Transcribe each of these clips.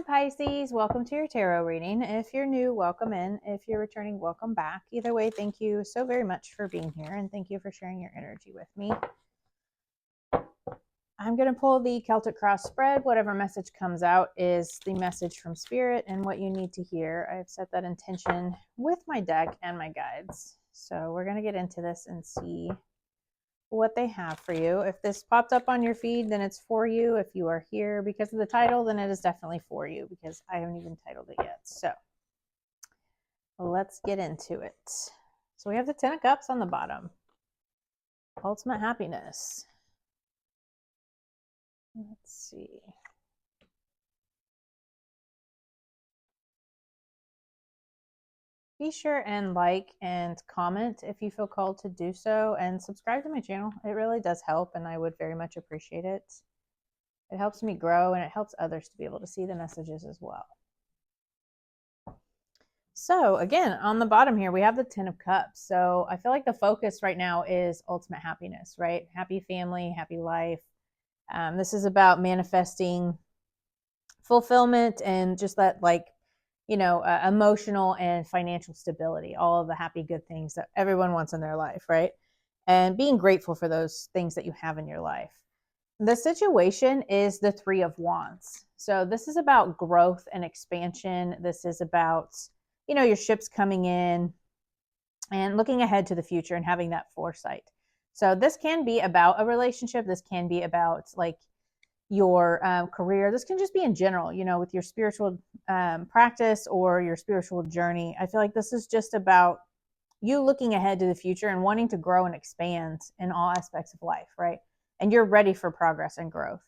Hi Pisces, welcome to your tarot reading. If you're new, welcome in. If you're returning, welcome back. Either way, thank you so very much for being here and thank you for sharing your energy with me. I'm going to pull the Celtic Cross spread. Whatever message comes out is the message from Spirit and what you need to hear. I've set that intention with my deck and my guides. So we're going to get into this and see what they have for you. If this popped up on your feed, then it's for you. If you are here because of the title, then it is definitely for you because I haven't even titled it yet. So let's get into it. So we have the 10 of Cups on the bottom. Ultimate happiness. Let's see. Be sure and like and comment if you feel called to do so, and subscribe to my channel. It really does help and I would very much appreciate it. It helps me grow and it helps others to be able to see the messages as well. So again, on the bottom here, we have the 10 of Cups. So I feel like the focus right now is ultimate happiness, right? Happy family, happy life. This is about manifesting fulfillment and just that, like, emotional and financial stability, all of the happy, good things that everyone wants in their life, right? And being grateful for those things that you have in your life. The situation is the 3 of Wands. So this is about growth and expansion. This is about, your ships coming in and looking ahead to the future and having that foresight. So this can be about a relationship. This can be about like your career. This can just be in general, with your spiritual practice or your spiritual journey. I feel like this is just about you looking ahead to the future and wanting to grow and expand in all aspects of life, right? And you're ready for progress and growth.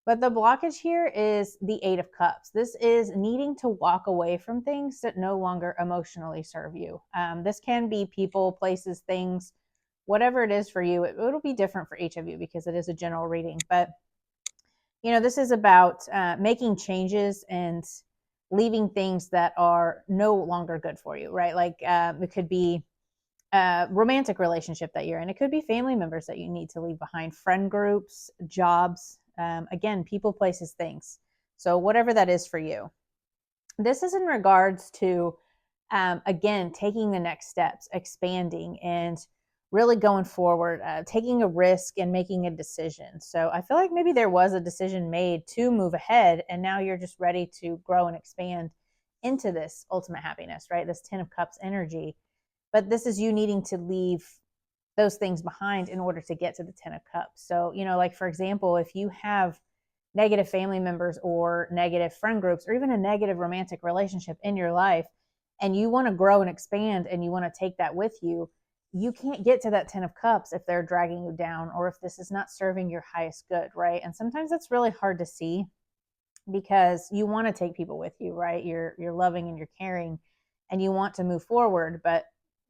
But the blockage here is the 8 of Cups. This is needing to walk away from things that no longer emotionally serve you. This can be people, places, things, whatever it is for you. It'll be different for each of you because it is a general reading. But, this is about making changes and leaving things that are no longer good for you, right? Like it could be a romantic relationship that you're in. It could be family members that you need to leave behind, friend groups, jobs, again, people, places, things. So whatever that is for you. This is in regards to, again, taking the next steps, expanding, and really going forward, taking a risk and making a decision. So I feel like maybe there was a decision made to move ahead, and now you're just ready to grow and expand into this ultimate happiness, right? This 10 of Cups energy. But this is you needing to leave those things behind in order to get to the 10 of Cups. So, like, for example, if you have negative family members or negative friend groups or even a negative romantic relationship in your life, and you want to grow and expand and you want to take that with you, you can't get to that 10 of Cups if they're dragging you down or if this is not serving your highest good, right? And sometimes that's really hard to see because you want to take people with you, right? You're loving and you're caring and you want to move forward, but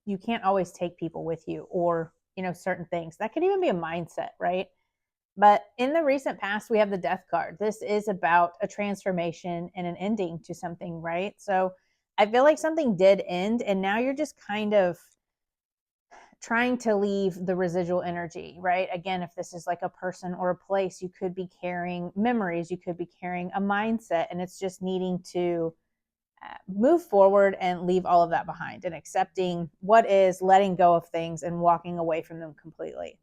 you can't always take people with you or, certain things. That could even be a mindset, right? But in the recent past, we have the Death card. This is about a transformation and an ending to something, right? So I feel like something did end and now you're just kind of trying to leave the residual energy, right? Again, if this is like a person or a place, you could be carrying memories, you could be carrying a mindset, and it's just needing to move forward and leave all of that behind and accepting what is, letting go of things and walking away from them completely.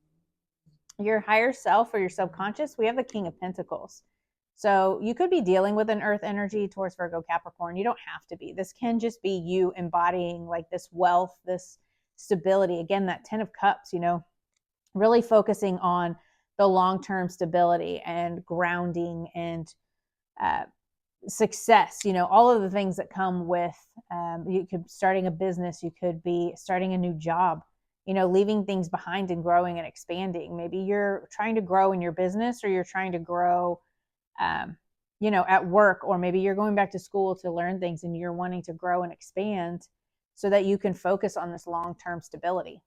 Your higher self or your subconscious, we have the King of Pentacles. So you could be dealing with an earth energy, Taurus, Virgo, Capricorn. You don't have to be. This can just be you embodying like this wealth, this stability. Again, that 10 of Cups, really focusing on the long-term stability and grounding and success, all of the things that come with, you could be starting a business, you could be starting a new job, leaving things behind and growing and expanding. Maybe you're trying to grow in your business or you're trying to grow, at work, or maybe you're going back to school to learn things and you're wanting to grow and expand so that you can focus on this long-term stability.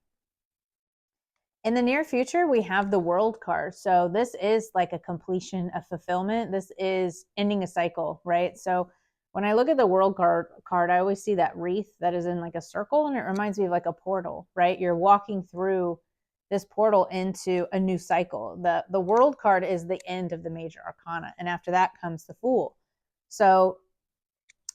In the near future, we have the World card. So this is like a completion, a fulfillment. This is ending a cycle, right? So when I look at the World card, I always see that wreath that is in like a circle, and it reminds me of like a portal, right? You're walking through this portal into a new cycle. The World card is the end of the major arcana, and after that comes the Fool. So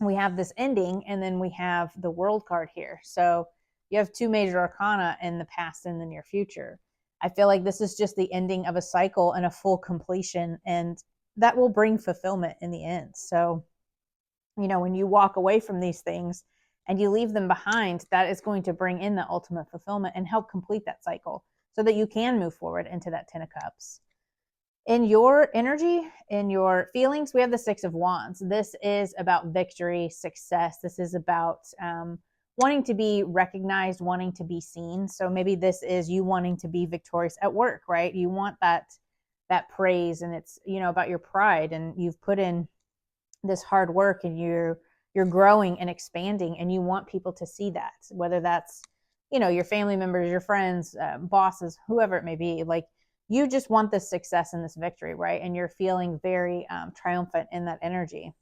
we have this ending, and then we have the World card here. So you have two major arcana in the past and the near future. I feel like this is just the ending of a cycle and a full completion, and that will bring fulfillment in the end. So, you know, when you walk away from these things and you leave them behind, that is going to bring in the ultimate fulfillment and help complete that cycle so that you can move forward into that 10 of cups. In your energy, in your feelings, we have the Six of Wands. This is about victory, success. This is about wanting to be recognized, wanting to be seen. So maybe this is you wanting to be victorious at work, right? You want that praise, and it's, you know, about your pride, and you've put in this hard work, and you're growing and expanding, and you want people to see that, whether that's, you know, your family members, your friends, bosses, whoever it may be. Like, you just want this success and this victory, right? And you're feeling very triumphant in that energy.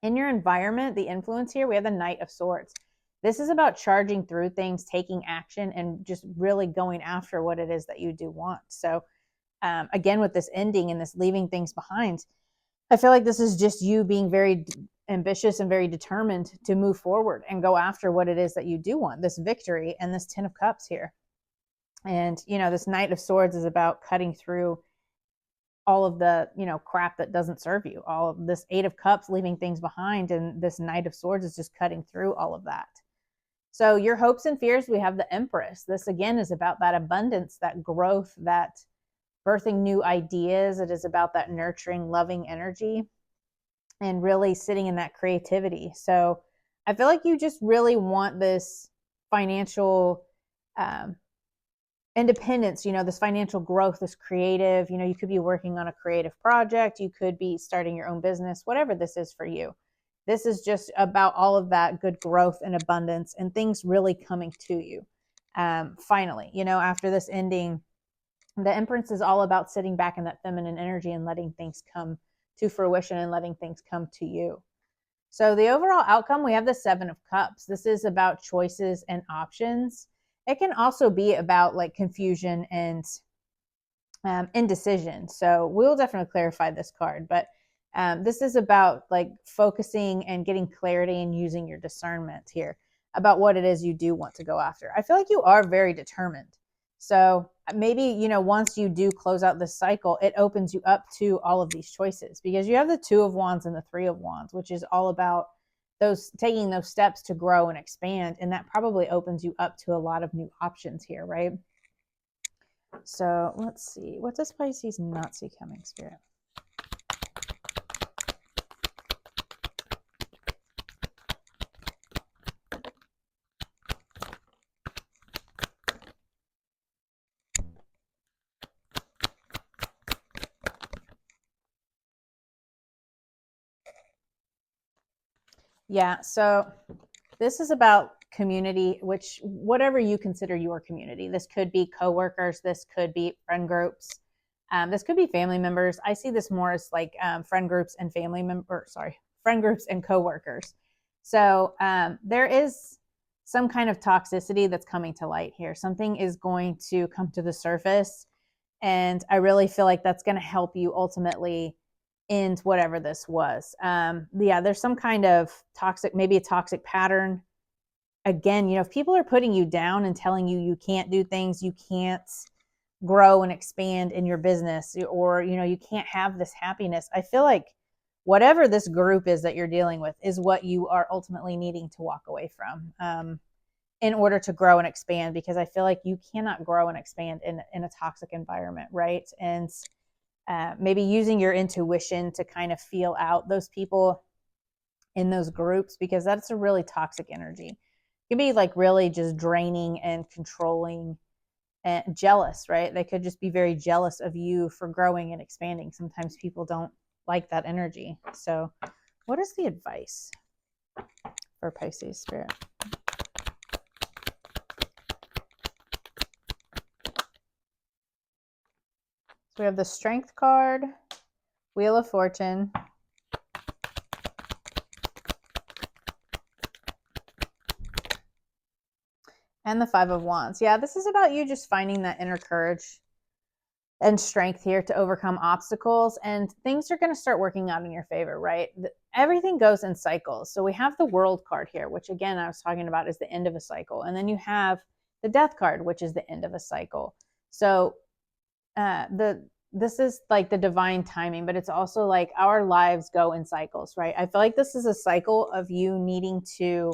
In your environment, the influence here, we have the Knight of Swords. This is about charging through things, taking action, and just really going after what it is that you do want. So again, with this ending and this leaving things behind, I feel like this is just you being very ambitious and very determined to move forward and go after what it is that you do want, this victory and this 10 of Cups here. And, you know, this Knight of Swords is about cutting through all of the, you know, crap that doesn't serve you. All of this 8 of Cups, leaving things behind, and this Knight of Swords is just cutting through all of that. So your hopes and fears, we have the Empress. This again is about that abundance, that growth, that birthing new ideas. It is about that nurturing, loving energy, and really sitting in that creativity. So I feel like you just really want this financial independence, you know, this financial growth, this creative, you know, you could be working on a creative project, you could be starting your own business, whatever this is for you. This is just about all of that good growth and abundance and things really coming to you. Finally, you know, after this ending, the Empress is all about sitting back in that feminine energy and letting things come to fruition and letting things come to you. So the overall outcome, we have the 7 of Cups. This is about choices and options. It can also be about like confusion and indecision. So we'll definitely clarify this card, but this is about like focusing and getting clarity and using your discernment here about what it is you do want to go after. I feel like you are very determined. So maybe, you know, once you do close out this cycle, it opens you up to all of these choices, because you have the 2 of Wands and the 3 of Wands, which is all about those taking those steps to grow and expand. And that probably opens you up to a lot of new options here, right? So let's see. What does Pisces not see coming, Spirit? Yeah, so this is about community, which whatever you consider your community. This could be coworkers, this could be friend groups, this could be family members. I see this more as like friend groups and friend groups and coworkers. So there is some kind of toxicity that's coming to light here. Something is going to come to the surface, and I really feel like that's going to help you ultimately end whatever this was. Yeah, there's some kind of toxic, maybe a toxic pattern. Again, you know, if people are putting you down and telling you you can't do things, you can't grow and expand in your business, or, you know, you can't have this happiness, I feel like whatever this group is that you're dealing with is what you are ultimately needing to walk away from in order to grow and expand, because I feel like you cannot grow and expand in a toxic environment, right? And maybe using your intuition to kind of feel out those people in those groups, because that's a really toxic energy. It can be like really just draining and controlling and jealous, right? They could just be very jealous of you for growing and expanding. Sometimes people don't like that energy. So what is the advice for Pisces, Spirit? So we have the Strength card, Wheel of Fortune, and the 5 of Wands. Yeah, this is about you just finding that inner courage and strength here to overcome obstacles, and things are going to start working out in your favor, right? everything goes in cycles. So we have the World card here, which again, I was talking about is the end of a cycle. And then you have the Death card, which is the end of a cycle. So this is like the divine timing, but it's also like our lives go in cycles, right? I feel like this is a cycle of you needing to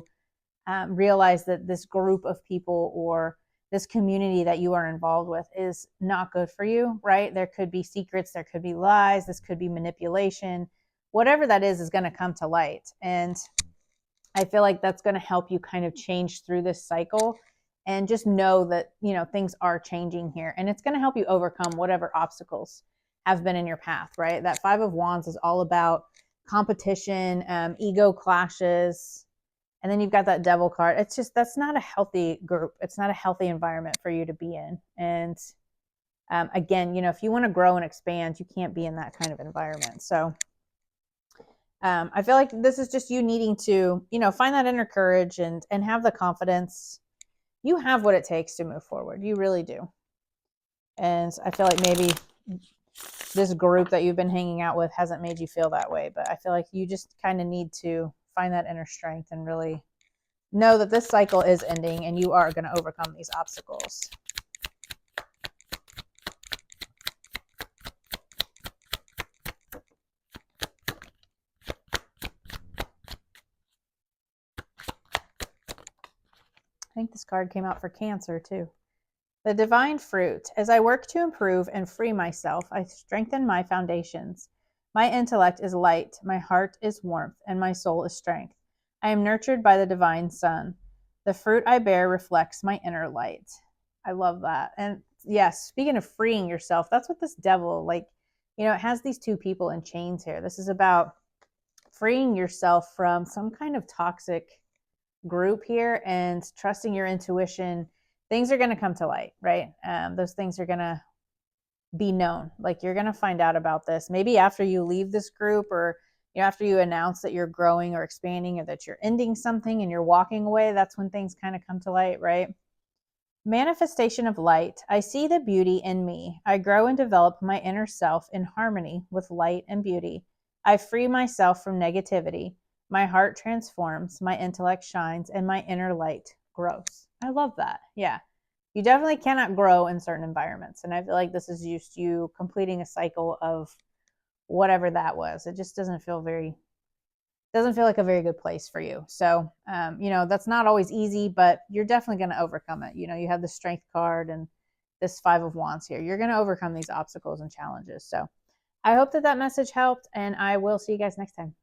realize that this group of people or this community that you are involved with is not good for you, right? There could be secrets, there could be lies, this could be manipulation. Whatever that is going to come to light. And I feel like that's going to help you kind of change through this cycle and just know that, you know, things are changing here. And it's going to help you overcome whatever obstacles have been in your path, right? That Five of Wands is all about competition, ego clashes. And then you've got that Devil card. It's just, that's not a healthy group. It's not a healthy environment for you to be in. And again, you know, if you want to grow and expand, you can't be in that kind of environment. So I feel like this is just you needing to, you know, find that inner courage and have the confidence. You have what it takes to move forward. You really do. And I feel like maybe this group that you've been hanging out with hasn't made you feel that way, but I feel like you just kind of need to find that inner strength and really know that this cycle is ending and you are going to overcome these obstacles. I think this card came out for Cancer too. The divine fruit. As I work to improve and free myself, I strengthen my foundations. My intellect is light, my heart is warmth, and my soul is strength. I am nurtured by the divine sun. The fruit I bear reflects my inner light. I love that. And yes, speaking of freeing yourself, that's what this Devil, like, you know, it has these two people in chains here. This is about freeing yourself from some kind of toxic group here and trusting your intuition. Things are going to come to light, right? Those things are going to be known. Like, you're going to find out about this maybe after you leave this group, or, you know, after you announce that you're growing or expanding, or that you're ending something and you're walking away. That's when things kind of come to light, right? Manifestation of light. I see the beauty in me. I grow and develop my inner self in harmony with light and beauty. I free myself from negativity. My heart transforms, my intellect shines, and my inner light grows. I love that. Yeah. You definitely cannot grow in certain environments. And I feel like this is just you completing a cycle of whatever that was. It just doesn't feel like a very good place for you. So, you know, that's not always easy, but you're definitely going to overcome it. You know, you have the Strength card and this Five of Wands here. You're going to overcome these obstacles and challenges. So I hope that message helped, and I will see you guys next time.